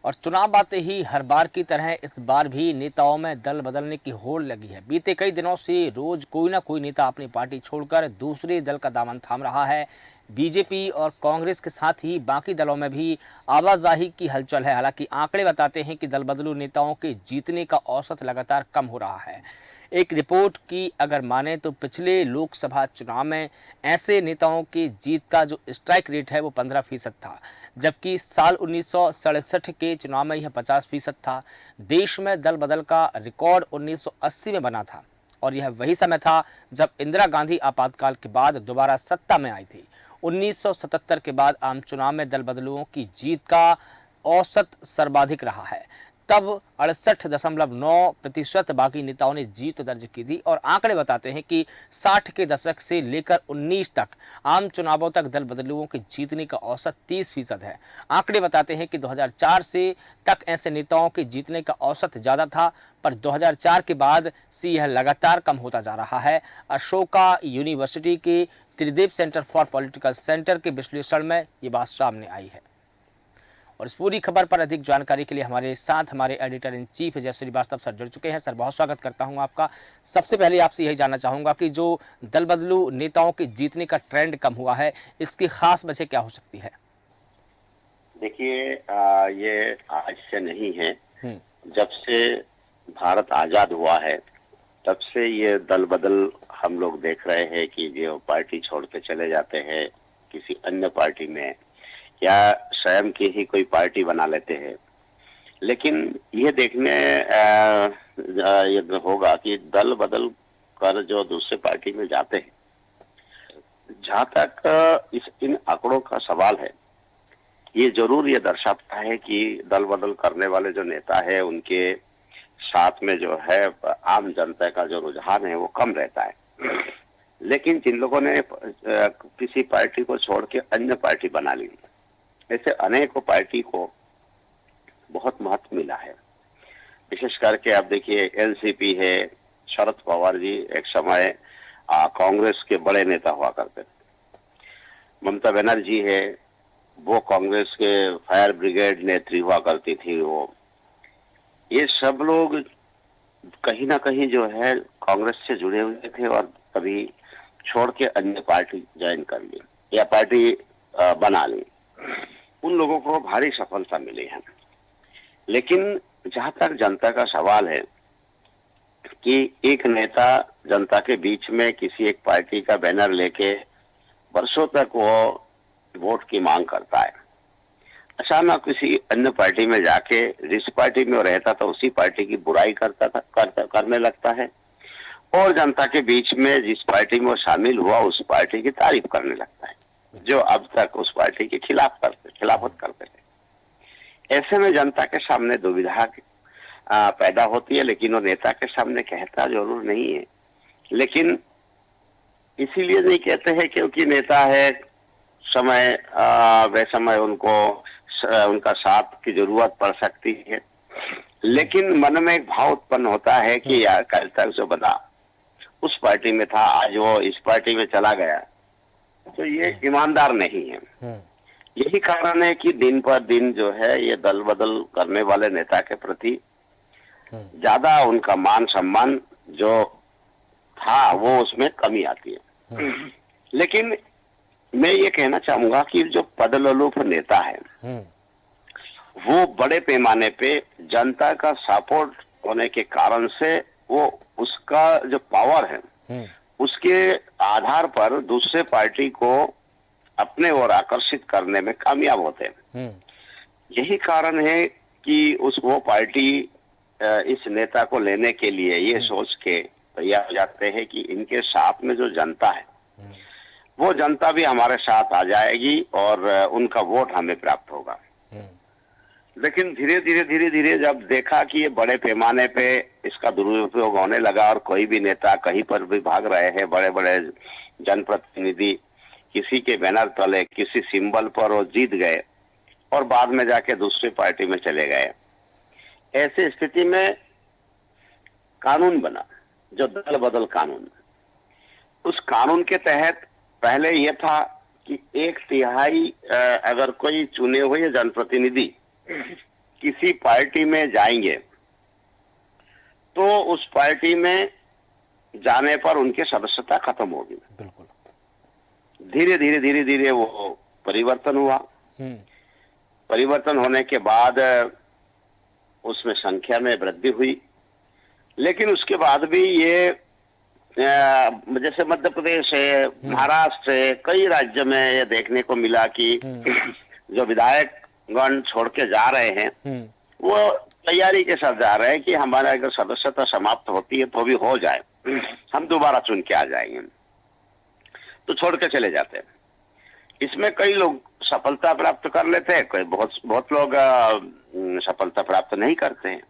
और चुनाव आते ही हर बार की तरह इस बार भी नेताओं में दल बदलने की होड़ लगी है। बीते कई दिनों से रोज कोई ना कोई नेता अपनी पार्टी छोड़कर दूसरे दल का दामन थाम रहा है। बीजेपी और कांग्रेस के साथ ही बाकी दलों में भी आवाजाही की हलचल है। हालांकि आंकड़े बताते हैं कि दल बदलू नेताओं के जीतने का औसत लगातार कम हो रहा है। एक रिपोर्ट की अगर माने तो पिछले लोकसभा चुनाव में ऐसे नेताओं की जीत का जो स्ट्राइक रेट है वो 15% था, जबकि साल 1967 के चुनाव में यह 50% था। देश में दल बदल का रिकॉर्ड 1980 में बना था और यह वही समय था जब इंदिरा गांधी आपातकाल के बाद दोबारा सत्ता में आई थी। 1977 के बाद आम चुनाव में दल बदलुओं की जीत का औसत सर्वाधिक रहा है। तब 68.9% बाकी नेताओं ने जीत दर्ज की थी और आंकड़े बताते हैं कि 60 के दशक से लेकर 19 तक आम चुनावों तक दल बदलुओं के जीतने का औसत 30% है। आंकड़े बताते हैं कि 2004 से तक ऐसे नेताओं के जीतने का औसत ज्यादा था, पर 2004 के बाद से यह लगातार कम होता जा रहा है। अशोका यूनिवर्सिटी के त्रिदेव सेंटर फॉर पॉलिटिकल सेंटर के विश्लेषण में ये बात सामने आई है। और इस पूरी खबर पर अधिक जानकारी के लिए हमारे साथ हमारे एडिटर इन चीफ जय श्रीवास्तव सर जुड़ चुके हैं। सर, बहुत स्वागत करता हूं आपका। सबसे पहले आपसे यही जानना चाहूंगा कि जो दल बदलू नेताओं के जीतने का ट्रेंड कम हुआ है, इसकी खास वजह क्या हो सकती है? देखिए, ये आज से नहीं है। हम्म। जब से भारत आजाद हुआ है तब से ये दल बदल हम लोग देख रहे हैं कि जो पार्टी छोड़ के चले जाते हैं किसी अन्य पार्टी में या स्वयं की ही कोई पार्टी बना लेते हैं। लेकिन ये देखने ये होगा कि दल बदल कर जो दूसरे पार्टी में जाते हैं, जहाँ तक इन आंकड़ों का सवाल है, ये जरूर ये दर्शाता है कि दल बदल करने वाले जो नेता है उनके साथ में जो है आम जनता का जो रुझान है वो कम रहता है। लेकिन जिन लोगों ने किसी पार्टी को छोड़ के अन्य पार्टी बना ली, ऐसे अनेकों पार्टी को बहुत महत्व मिला है। विशेष करके आप देखिए, एनसीपी है, शरद पवार जी एक समय कांग्रेस के बड़े नेता हुआ करते थे। ममता बनर्जी है, वो कांग्रेस के फायर ब्रिगेड नेत्री हुआ करती थी। वो ये सब लोग कहीं ना कहीं जो है कांग्रेस से जुड़े हुए थे और कभी छोड़ के अन्य पार्टी ज्वाइन कर ली या पार्टी बना ली। उन लोगों को भारी सफलता मिली है। लेकिन जहां तक जनता का सवाल है कि एक नेता जनता के बीच में किसी एक पार्टी का बैनर लेके वर्षों तक वो वोट की मांग करता है, अचानक किसी अन्य पार्टी में जाके जिस पार्टी में वो रहता था उसी पार्टी की बुराई करने लगता है और जनता के बीच में जिस पार्टी में वो शामिल हुआ उस पार्टी की तारीफ करने लगता है, जो अब तक उस पार्टी के खिलाफत करते थे। ऐसे में जनता के सामने दुविधा पैदा होती है, लेकिन वो नेता के सामने कहता जरूर नहीं है। लेकिन इसीलिए नहीं कहते हैं क्योंकि नेता है, समय वे समय उनको उनका साथ की जरूरत पड़ सकती है। लेकिन मन में एक भाव उत्पन्न होता है कि यार कल तक जो बना उस पार्टी में था, आज वो इस पार्टी में चला गया, तो ये ईमानदार नहीं है। यही कारण है कि दिन पर दिन जो है ये दल बदल करने वाले नेता के प्रति ज्यादा उनका मान सम्मान जो था वो उसमें कमी आती है। लेकिन मैं ये कहना चाहूंगा कि जो पदलोलुप नेता है वो बड़े पैमाने पे जनता का सपोर्ट होने के कारण से वो उसका जो पावर है उसके आधार पर दूसरे पार्टी को अपने ओर आकर्षित करने में कामयाब होते हैं। यही कारण है कि वो पार्टी इस नेता को लेने के लिए ये सोच के तैयार हो जाते हैं कि इनके साथ में जो जनता है वो जनता भी हमारे साथ आ जाएगी और उनका वोट हमें प्राप्त होगा। लेकिन धीरे धीरे जब देखा कि ये बड़े पैमाने पे इसका दुरुपयोग होने लगा और कोई भी नेता कहीं पर भी भाग रहे हैं, बड़े बड़े जनप्रतिनिधि किसी के बैनर तले किसी सिंबल पर वो जीत गए और बाद में जाके दूसरी पार्टी में चले गए। ऐसी स्थिति में कानून बना, जो दल बदल कानून। उस कानून के तहत पहले यह था कि 1/3 अगर कोई चुने हुए जनप्रतिनिधि किसी किसी पार्टी में जाएंगे तो उस पार्टी में जाने पर उनकी सदस्यता खत्म होगी। बिल्कुल। धीरे धीरे वो परिवर्तन हुआ। परिवर्तन होने के बाद उसमें संख्या में वृद्धि हुई, लेकिन उसके बाद भी ये जैसे मध्य प्रदेश है, महाराष्ट्र है, कई राज्य में ये देखने को मिला कि जो विधायकगण छोड़ के जा रहे हैं वो तैयारी के साथ जा रहे हैं कि हमारा अगर सदस्यता समाप्त होती है तो भी हो जाए, हम दोबारा चुन के आ जाएंगे, तो छोड़ के चले जाते हैं। इसमें कई लोग सफलता प्राप्त कर लेते हैं, कोई बहुत लोग सफलता प्राप्त नहीं करते हैं।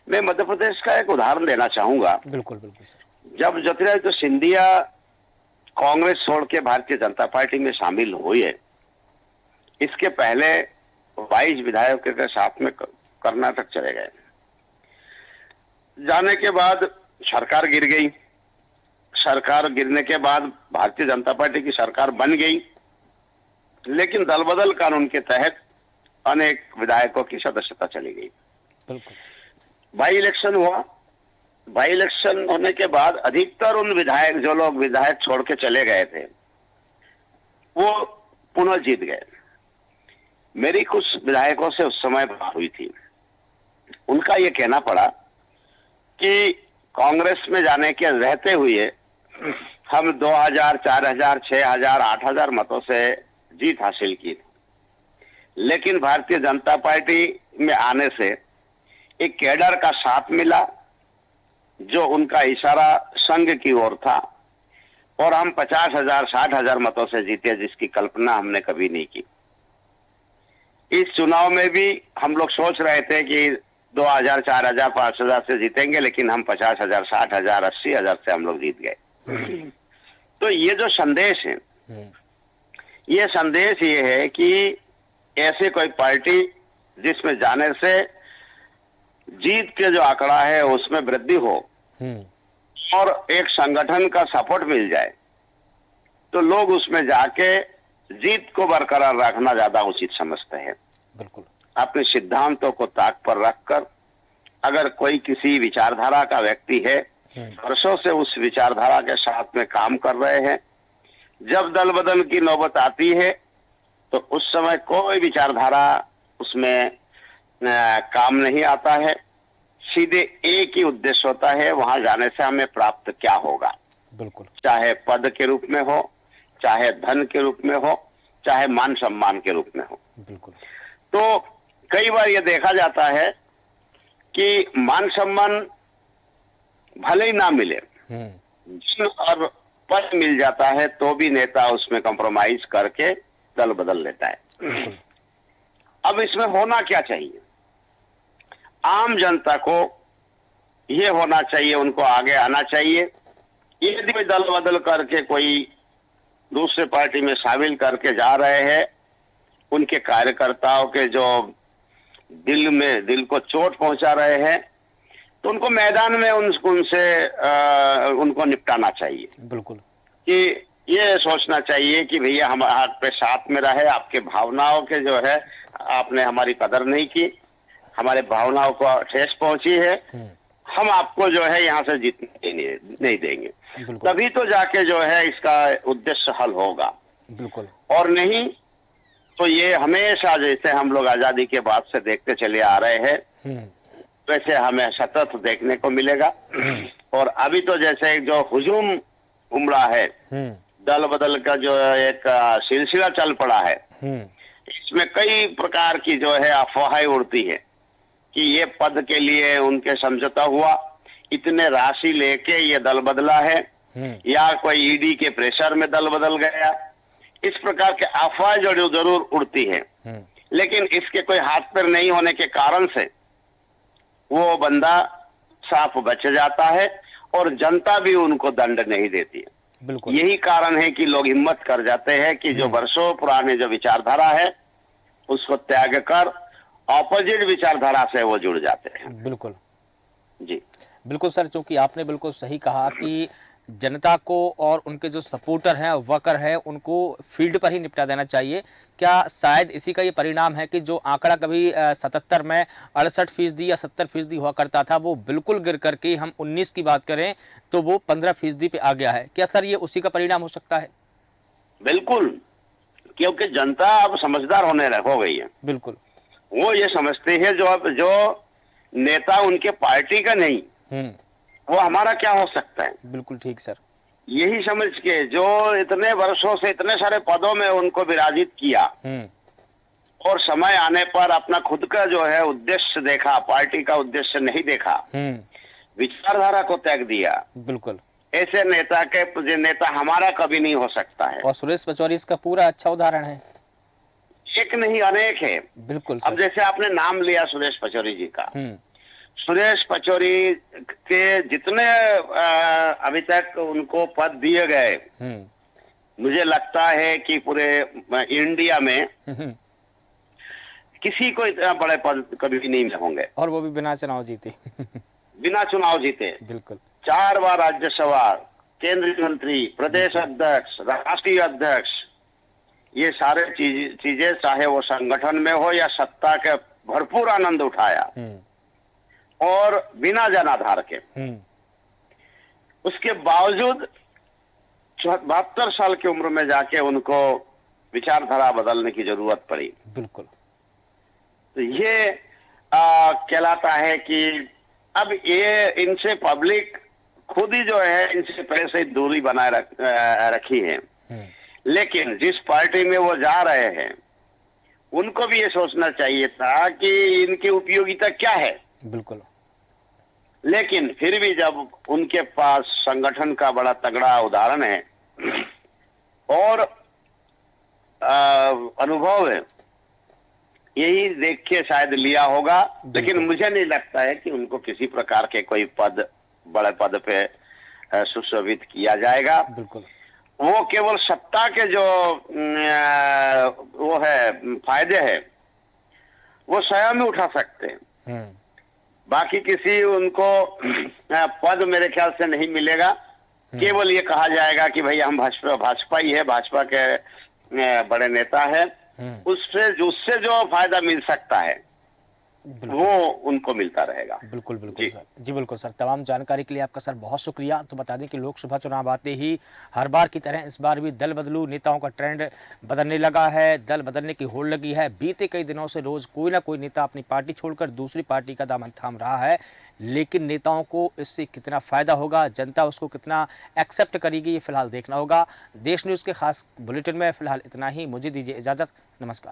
मैं मध्य प्रदेश का एक उदाहरण देना चाहूंगा। बिल्कुल बिल्कुल सर। जब ज्योतिरादित्य सिंधिया कांग्रेस छोड़ के भारतीय जनता पार्टी में शामिल हुए, इसके पहले 22 विधायकों के साथ में कर्नाटक चले गए। जाने के बाद सरकार गिर गई। सरकार गिरने के बाद भारतीय जनता पार्टी की सरकार बन गई, लेकिन दल बदल कानून के तहत अनेक विधायकों की सदस्यता चली गई। बिल्कुल। बाई इलेक्शन हुआ। बाई इलेक्शन होने के बाद अधिकतर उन विधायक, जो लोग विधायक छोड़ के चले गए थे, वो पुनः जीत गए। मेरी कुछ विधायकों से उस समय बात हुई थी। उनका ये कहना पड़ा कि कांग्रेस में जाने के रहते हुए हम 2000, 4000, 6000, 8000 मतों से जीत हासिल की, लेकिन भारतीय जनता पार्टी में आने से एक कैडर का साथ मिला जो उनका इशारा संघ की ओर था, और हम 50,000, 60,000 मतों से जीते, जिसकी कल्पना हमने कभी नहीं की। इस चुनाव में भी हम लोग सोच रहे थे कि 2000, 4000, 5000 से जीतेंगे, लेकिन हम 50,000, 60,000, 80,000 से हम लोग जीत गए। तो ये जो संदेश है, ये संदेश ये है कि ऐसे कोई पार्टी जिसमें जाने से जीत के जो आंकड़ा है उसमें वृद्धि हो और एक संगठन का सपोर्ट मिल जाए, तो लोग उसमें जाके जीत को बरकरार रखना ज्यादा उचित समझते हैं। बिल्कुल। अपने सिद्धांतों को ताक पर रखकर, अगर कोई किसी विचारधारा का व्यक्ति है, वर्षों से उस विचारधारा के साथ में काम कर रहे हैं, जब दल बदल की नौबत आती है तो उस समय कोई विचारधारा उसमें काम नहीं आता है। सीधे एक ही उद्देश्य होता है, वहां जाने से हमें प्राप्त क्या होगा। बिल्कुल। चाहे पद के रूप में हो, चाहे धन के रूप में हो, चाहे मान सम्मान के रूप में हो। बिल्कुल। तो कई बार यह देखा जाता है कि मान सम्मान भले ही ना मिले और पद मिल जाता है, तो भी नेता उसमें कंप्रोमाइज करके दल बदल लेता है। अब इसमें होना क्या चाहिए? आम जनता को ये होना चाहिए, उनको आगे आना चाहिए। यदि कोई दल बदल करके कोई दूसरे पार्टी में शामिल करके जा रहे हैं, उनके कार्यकर्ताओं के जो दिल को चोट पहुंचा रहे हैं, तो उनको मैदान में उनको निपटाना चाहिए। बिल्कुल। कि ये सोचना चाहिए कि भैया हम आप पे साथ में रहे, आपके भावनाओं के जो है आपने हमारी कदर नहीं की, हमारे भावनाओं को ठेस पहुंची है, हम आपको जो है यहाँ से जीतने नहीं देंगे। तभी तो जाके जो है इसका उद्देश्य हल होगा। बिल्कुल। और और नहीं तो ये हमेशा, जैसे हम लोग आजादी के बाद से देखते चले आ रहे हैं, वैसे हमें सतत देखने को मिलेगा। और अभी तो जैसे जो हुजूम उमड़ा है, दल बदल का जो एक सिलसिला चल पड़ा है, इसमें कई प्रकार की जो है अफवाहें उड़ती है कि ये पद के लिए उनके समझौता हुआ, इतने राशि लेके ये दल बदला है, या कोई ईडी के प्रेशर में दल बदल गया। इस प्रकार के अफवाहें जो जरूर उड़ती है, लेकिन इसके कोई हाथ पैर नहीं होने के कारण से वो बंदा साफ बच जाता है और जनता भी उनको दंड नहीं देती है। बिल्कुल। यही कारण है कि लोग हिम्मत कर जाते हैं कि जो वर्षों पुराने जो विचारधारा है उसको त्याग कर ऑपोजिट विचारधारा से वो जुड़ जाते हैं। बिल्कुल जी बिल्कुल सर, चूंकि आपने बिल्कुल सही कहा कि जनता को और उनके जो सपोर्टर हैं, वर्कर हैं, उनको फील्ड पर ही निपटा देना चाहिए। क्या शायद इसी का ये परिणाम है कि जो आंकड़ा कभी 77 में 68% या 70% हुआ करता था, वो बिल्कुल गिर करके हम 19 की बात करें तो वो 15% पे आ गया है। क्या सर ये उसी का परिणाम हो सकता है? बिल्कुल, क्योंकि जनता अब समझदार हो गई है। बिल्कुल। वो ये समझते हैं जो नेता उनके पार्टी का नहीं, वो हमारा क्या हो सकता है। बिल्कुल ठीक सर। यही समझ के जो इतने वर्षों से इतने सारे पदों में उनको विराजित किया और समय आने पर अपना खुद का जो है उद्देश्य देखा, पार्टी का उद्देश्य नहीं देखा, विचारधारा को त्याग दिया। बिल्कुल। ऐसे नेता हमारा कभी नहीं हो सकता है। और सुरेश पचौरी इसका पूरा अच्छा उदाहरण है। एक नहीं अनेक है। बिल्कुल अब सर। जैसे आपने नाम लिया सुरेश पचौरी जी का, सुरेश पचौरी के जितने अभी तक उनको पद दिए गए, मुझे लगता है कि पूरे इंडिया में किसी को इतना बड़े पद कभी भी नहीं मिले होंगे। और वो भी बिना चुनाव जीते। बिना चुनाव जीते। बिल्कुल। 4 बार राज्यसभा, केंद्रीय मंत्री, प्रदेश अध्यक्ष, राष्ट्रीय अध्यक्ष, ये सारे चीजें चाहे वो संगठन में हो या सत्ता के भरपूर आनंद उठाया और बिना जनाधार के। उसके बावजूद 72 साल की उम्र में जाके उनको विचारधारा बदलने की जरूरत पड़ी। बिल्कुल। तो ये कहलाता है कि अब ये इनसे पब्लिक खुद ही जो है इनसे पहले से दूरी बनाए रखी है। लेकिन जिस पार्टी में वो जा रहे हैं उनको भी ये सोचना चाहिए था कि इनकी उपयोगिता क्या है। बिल्कुल। लेकिन फिर भी जब उनके पास संगठन का बड़ा तगड़ा उदाहरण है और अनुभव है, यही देख के शायद लिया होगा। लेकिन मुझे नहीं लगता है कि उनको किसी प्रकार के कोई बड़े पद पे सुशोभित किया जाएगा। बिल्कुल। वो केवल सत्ता के जो वो है फायदे हैं वो स्वयं ही उठा सकते हैं। बाकी किसी उनको पद मेरे ख्याल से नहीं मिलेगा। केवल ये कहा जाएगा कि भाई हम भाजपा ही है, भाजपा के बड़े नेता है, उससे जो फायदा मिल सकता है वो उनको मिलता रहेगा। बिल्कुल बिल्कुल सर। जी बिल्कुल सर। तमाम जानकारी के लिए आपका सर बहुत शुक्रिया। तो बता दें कि लोकसभा चुनाव आते ही हर बार की तरह इस बार भी दल बदलू नेताओं का ट्रेंड बदलने लगा है, दल बदलने की होड़ लगी है। बीते कई दिनों से रोज कोई ना कोई नेता अपनी पार्टी छोड़कर दूसरी पार्टी का दामन थाम रहा है। लेकिन नेताओं को इससे कितना फायदा होगा, जनता उसको कितना एक्सेप्ट करेगी, ये फिलहाल देखना होगा। देश न्यूज़ के खास बुलेटिन में फिलहाल इतना ही। मुझे दीजिए इजाजत। नमस्कार।